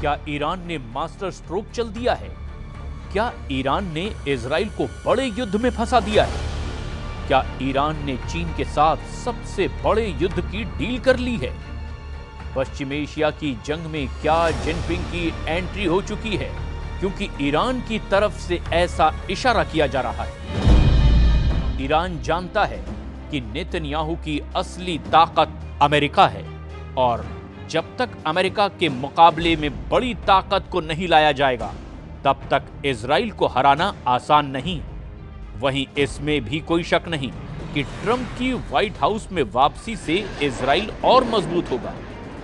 क्या ईरान ने master stroke चल दिया है? क्या ईरान ने इजराइल को बड़े युद्ध में फंसा दिया है? क्या ईरान ने चीन के साथ सबसे बड़े युद्ध की डील कर ली है? पश्चिम एशिया की जंग में क्या जिनपिंग की एंट्री हो चुकी है? क्योंकि ईरान की तरफ से ऐसा इशारा किया जा रहा है। ईरान जानता है कि नेतन्याहू की असली ताकत अमेरिका है और जब तक अमेरिका के मुकाबले में बड़ी ताकत को नहीं लाया जाएगा तब तक इजराइल को हराना आसान नहीं। वहीं इसमें भी कोई शक नहीं कि ट्रंप की व्हाइट हाउस में वापसी से इजराइल और मजबूत होगा,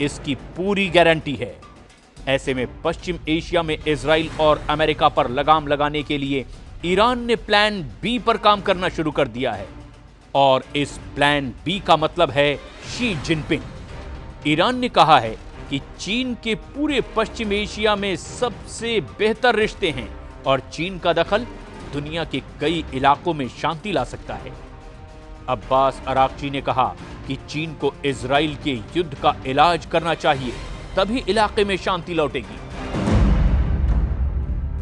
इसकी पूरी गारंटी है। ऐसे में पश्चिम एशिया में इजराइल और अमेरिका पर लगाम लगाने के लिए ईरान ने प्लान बी पर काम करना शुरू कर दिया है और इस प्लान बी का मतलब है शी जिनपिंग। ईरान ने कहा है कि चीन के पूरे पश्चिम एशिया में सबसे बेहतर रिश्ते हैं और चीन का दखल दुनिया के कई इलाकों में शांति ला सकता है। अब्बास अराक्ची ने कहा कि चीन को इजराइल के युद्ध का इलाज करना चाहिए, तभी इलाके में शांति लौटेगी।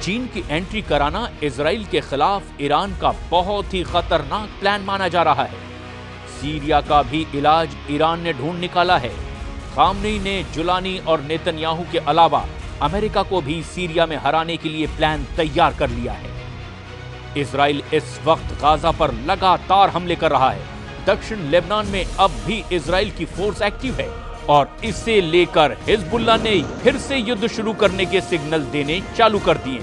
चीन की एंट्री कराना इजराइल के खिलाफ ईरान का बहुत ही खतरनाक प्लान माना जा रहा है। सीरिया का भी इलाज ईरान ने ढूंढ निकाला है। खामनेई ने जुलानी और नेतन्याहू के अलावा अमेरिका को भी सीरिया में हराने के लिए प्लान तैयार कर लिया है। इजराइल इस वक्त गाजा पर लगातार हमले कर रहा है। दक्षिण लेबनान में अब भी इजराइल की फोर्स एक्टिव है और इसे लेकर हिजबुल्लाह ने फिर से युद्ध शुरू करने के सिग्नल देने चालू कर दिए।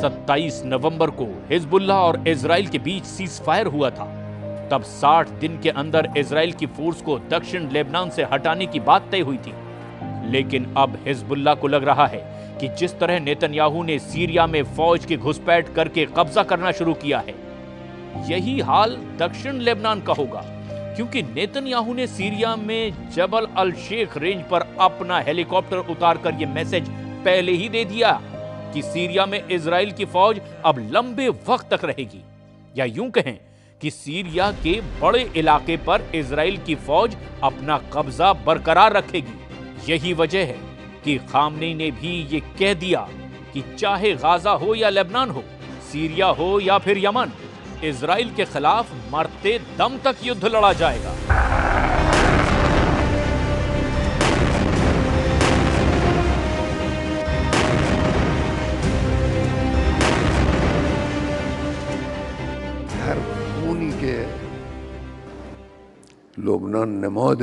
27 नवंबर को हिजबुल्लाह और इजराइल के बीच सीज फायर हुआ था। तब 60 दिन के अंदर इजराइल की फोर्स को दक्षिण लेबनान से हटाने की बात तय हुई थी। लेकिन अब हिजबुल्लाह को लग रहा है कि जिस तरह नेतन्याहू ने सीरिया में फौज की घुसपैठ करके कब्जा करना शुरू किया है, यही हाल दक्षिण लेबनान का होगा, क्योंकि नेतन्याहू ने सीरिया में जबल अल शेख रेंज पर अपना हेलीकॉप्टर उतारकर यह मैसेज पहले ही दे दिया कि सीरिया में इजराइल की फौज अब लंबे वक्त तक रहेगी, या यूं कहें कि सीरिया के बड़े इलाके पर इजराइल की फौज अपना कब्जा बरकरार रखेगी। यही वजह है कि खामनेई ने भी ये कह दिया कि चाहे गाजा हो या लेबनान हो, सीरिया हो या फिर यमन, इजराइल के खिलाफ मरते दम तक युद्ध लड़ा जाएगा। हर खूनी के लबनान नमाद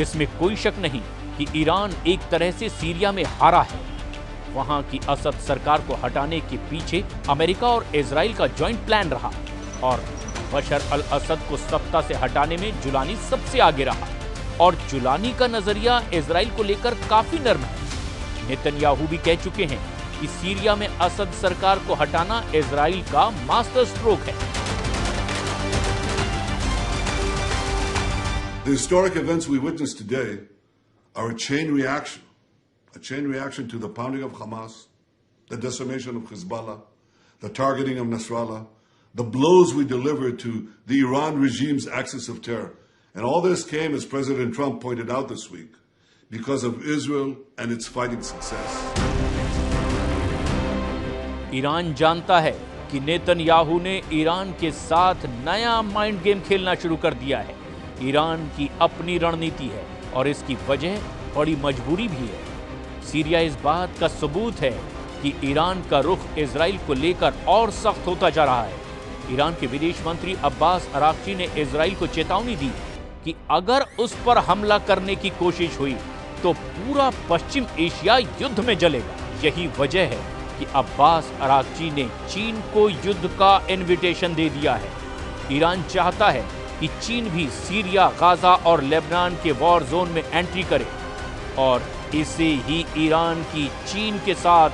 इसमें कोई शक नहीं कि ईरान एक तरह से सीरिया में हारा है। वहां की असद सरकार को हटाने के पीछे अमेरिका और इजराइल का जॉइंट प्लान रहा और बशर अल असद को सत्ता से हटाने में जुलानी सबसे आगे रहा और जुलानी का नजरिया इजराइल को लेकर काफी नर्म है। नेतन्याहू भी कह चुके हैं कि सीरिया में असद सरकार को हटाना इजराइल का मास्टर स्ट्रोक है। The historic events we witnessed today are a chain reaction to the pounding of Hamas, the decimation of Hezbollah, the targeting of Nasrallah, the blows we delivered to the Iran regime's axis of terror. And all this came, as President Trump pointed out this week, because of Israel and its fighting success. Iran जानता है कि Netanyahu ने Iran के साथ नया mind game खेलना शुरू कर दिया है। ईरान की अपनी रणनीति है और इसकी वजह बड़ी मजबूरी भी है। सीरिया इस बात का सबूत है कि ईरान का रुख इजराइल को लेकर और सख्त होता जा रहा है। ईरान के विदेश मंत्री अब्बास अराक्ची ने इजराइल को चेतावनी दी कि अगर उस पर हमला करने की कोशिश हुई तो पूरा पश्चिम एशिया युद्ध में जलेगा। यही वजह है कि अब्बास अराक्ची ने चीन को युद्ध का इनविटेशन दे दिया है। ईरान चाहता है कि चीन भी सीरिया, गाजा और लेबनान के वॉर जोन में एंट्री करे और इसे ही ईरान की चीन के साथ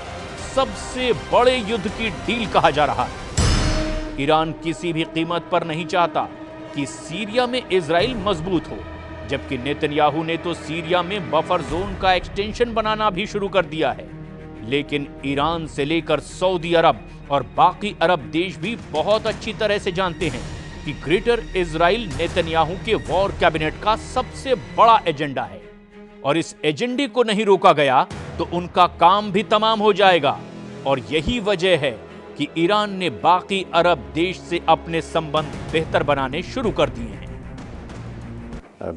सबसे बड़े युद्ध की डील कहा जा रहा है। ईरान किसी भी कीमत पर नहीं चाहता कि सीरिया में इजराइल मजबूत हो, जबकि नेतन्याहू ने तो सीरिया में बफर जोन का एक्सटेंशन बनाना भी शुरू कर दिया है। लेकिन ईरान से लेकर सऊदी अरब और बाकी अरब देश भी बहुत अच्छी तरह से जानते हैं कि ग्रेटर इजराइल नेतन्याहू के वॉर कैबिनेट का सबसे बड़ा एजेंडा है और इस एजेंडे को नहीं रोका गया तो उनका काम भी तमाम हो जाएगा। और यही वजह है कि ईरान ने बाकी अरब देश से अपने संबंध बेहतर बनाने शुरू कर दिए हैं।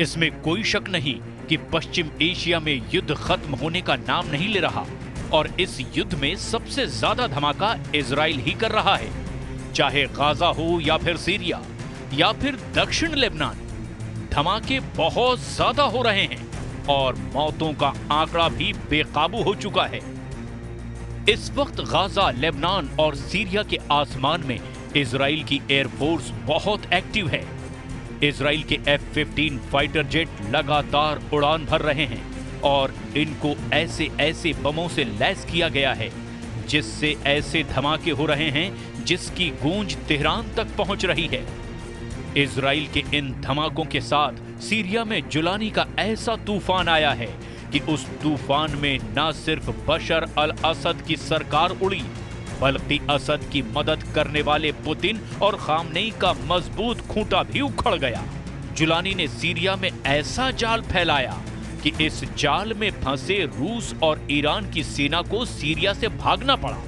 इसमें कोई शक नहीं कि पश्चिम एशिया में युद्ध खत्म होने का नाम नहीं ले रहा और इस युद्ध में सबसे ज्यादा धमाका इजराइल ही कर रहा है, चाहे गाजा हो या फिर सीरिया या फिर दक्षिण लेबनान। धमाके बहुत ज्यादा हो रहे हैं और मौतों का आंकड़ा भी बेकाबू हो चुका है। इस वक्त गाजा, लेबनान और सीरिया के आसमान में इजराइल की एयरफोर्स बहुत एक्टिव है। इजराइल के F-15 फाइटर जेट लगातार उड़ान भर रहे हैं और इनको ऐसे ऐसे बमों से लैस किया गया है जिससे ऐसे धमाके हो रहे हैं जिसकी गूंज तेहरान तक पहुंच रही है। इजराइल के इन धमाकों के साथ सीरिया में जुलानी का ऐसा तूफान आया है कि उस तूफान में न सिर्फ बशर अल असद की सरकार उड़ी बल्कि असद की मदद करने वाले पुतिन और खामनेई का मजबूत खूंटा भी उखड़ गया। जुलानी ने सीरिया में ऐसा जाल फैलाया कि इस जाल में फंसे रूस और ईरान की सेना को सीरिया से भागना पड़ा।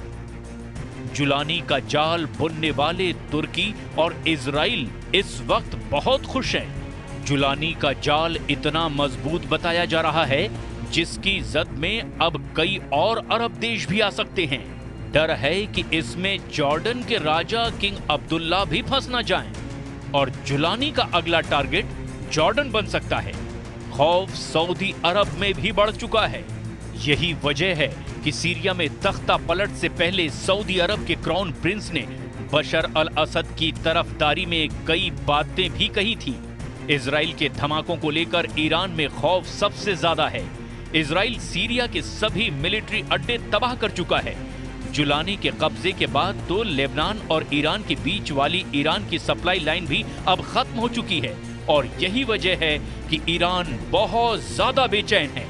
जुलानी का जाल बुनने वाले तुर्की और इजराइल इस वक्त बहुत खुश हैं। जुलानी का जाल इतना मजबूत बताया जा रहा है जिसकी जद में अब कई और अरब देश भी आ सकते हैं। डर है कि इसमें जॉर्डन के राजा किंग अब्दुल्ला भी फंस ना जाएं और जुलानी का अगला टारगेट जॉर्डन बन सकता है। खौफ सऊदी अरब में भी बढ़ चुका है। यही वजह है कि सीरिया में तख्ता पलट से पहले सऊदी अरब के क्राउन प्रिंस ने बशर अल असद की तरफदारी में कई बातें भी कही थी। इजराइल के धमाकों को लेकर ईरान में खौफ सबसे ज्यादा है। इजराइल सीरिया के सभी मिलिट्री अड्डे तबाह कर चुका है। जुलानी के कब्जे के बाद तो लेबनान और ईरान के बीच वाली ईरान की सप्लाई लाइन भी अब खत्म हो चुकी है और यही वजह है कि ईरान बहुत ज्यादा बेचैन है।